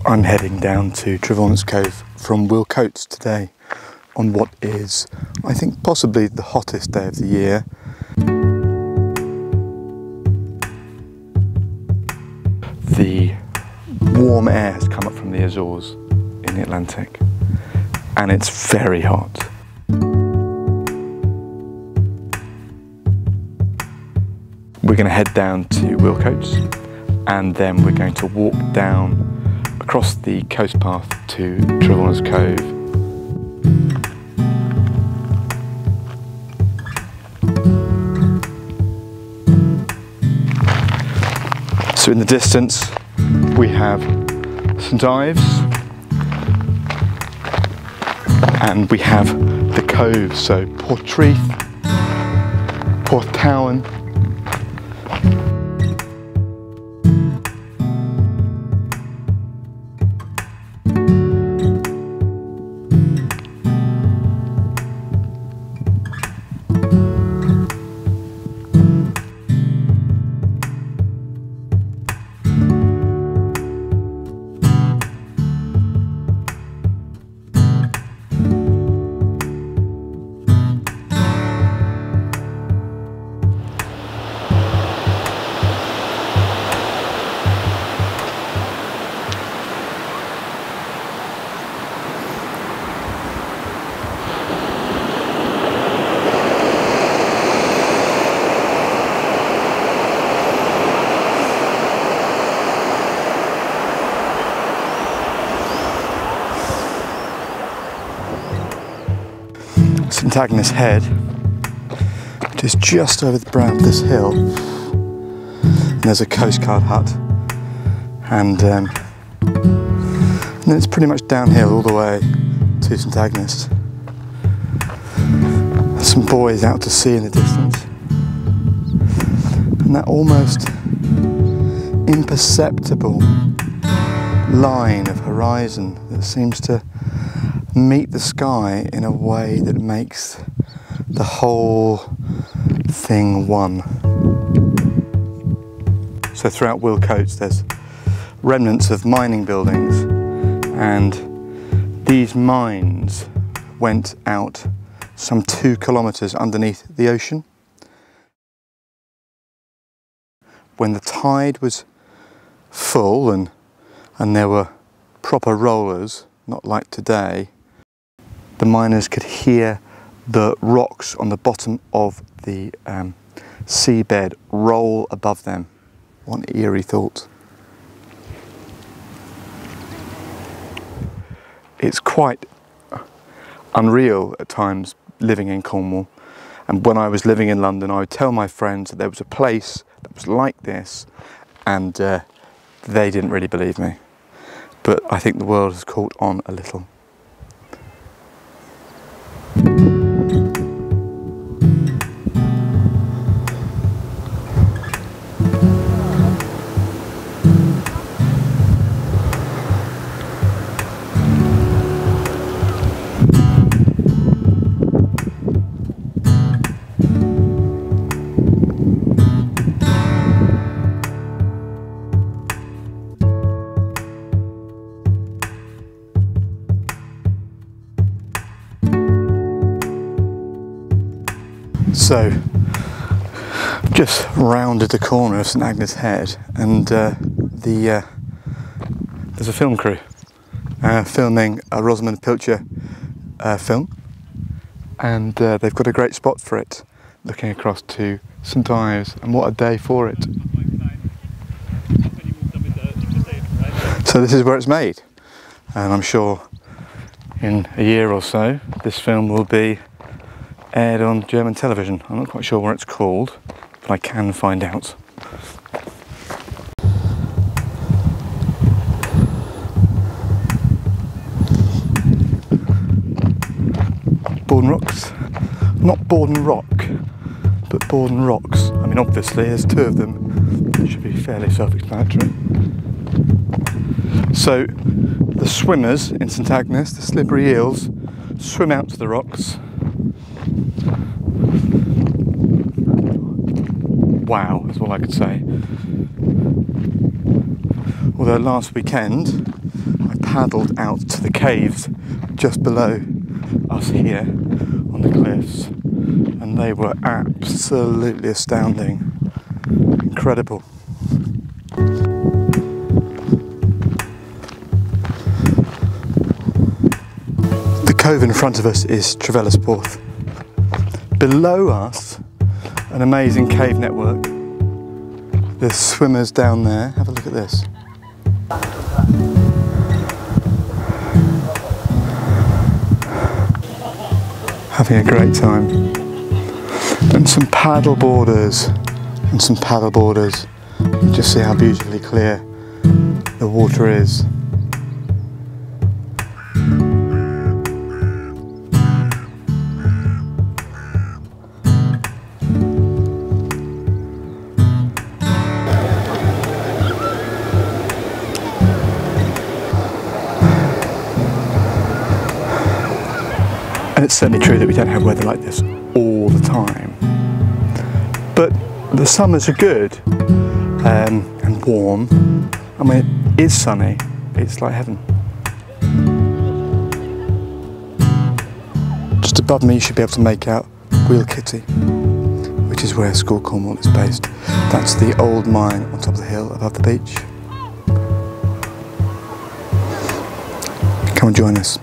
I'm heading down to Trevaunance Cove from Wheal Coates today on what is, I think, possibly the hottest day of the year. The warm air has come up from the Azores in the Atlantic and it's very hot. We're going to head down to Wheal Coates and then we're going to walk down across the coast path to Trevaunance Cove. So in the distance we have St Agnes and we have the cove, so Portreath, Porttowan. St Agnes Head, which is just over the brow of this hill, and there's a coastguard hut, and then it's pretty much downhill all the way to St Agnes. There's some buoys out to sea in the distance, and that almost imperceptible line of horizon that seems to meet the sky in a way that makes the whole thing one. So throughout Wheal Coates there's remnants of mining buildings, and these mines went out some 2 kilometres underneath the ocean. When the tide was full and there were proper rollers, not like today, the miners could hear the rocks on the bottom of the seabed roll above them. What an eerie thought. It's quite unreal at times living in Cornwall, and when I was living in London I would tell my friends that there was a place that was like this, and they didn't really believe me. But I think the world has caught on a little. So, just rounded the corner of St Agnes Head, and there's a film crew filming a Rosamunde Pilcher film, and they've got a great spot for it, looking across to St Ives, and what a day for it. So this is where it's made, and I'm sure in a year or so this film will be aired on German television. I'm not quite sure what it's called, but I can find out. Borden Rocks. Not Borden Rock, but Borden Rocks. I mean, obviously there's 2 of them. It should be fairly self-explanatory. So the swimmers in St Agnes, the slippery eels, swim out to the rocks. Wow, that's all I could say. Although last weekend paddled out to the caves just below us here on the cliffs, and they were absolutely astounding. Incredible. The cove in front of us is Trevaunance Cove. Below us, an amazing cave network. There's swimmers down there. Have a look at this. Having a great time. And some paddle boarders. And some paddle boarders. You just see how beautifully clear the water is. And it's certainly true that we don't have weather like this all the time. But the summers are good and warm. I mean, it is sunny. It's like heaven. Just above me you should be able to make out Wheal Kitty, which is where Skool, Cornwall is based. That's the old mine on top of the hill above the beach. Come and join us.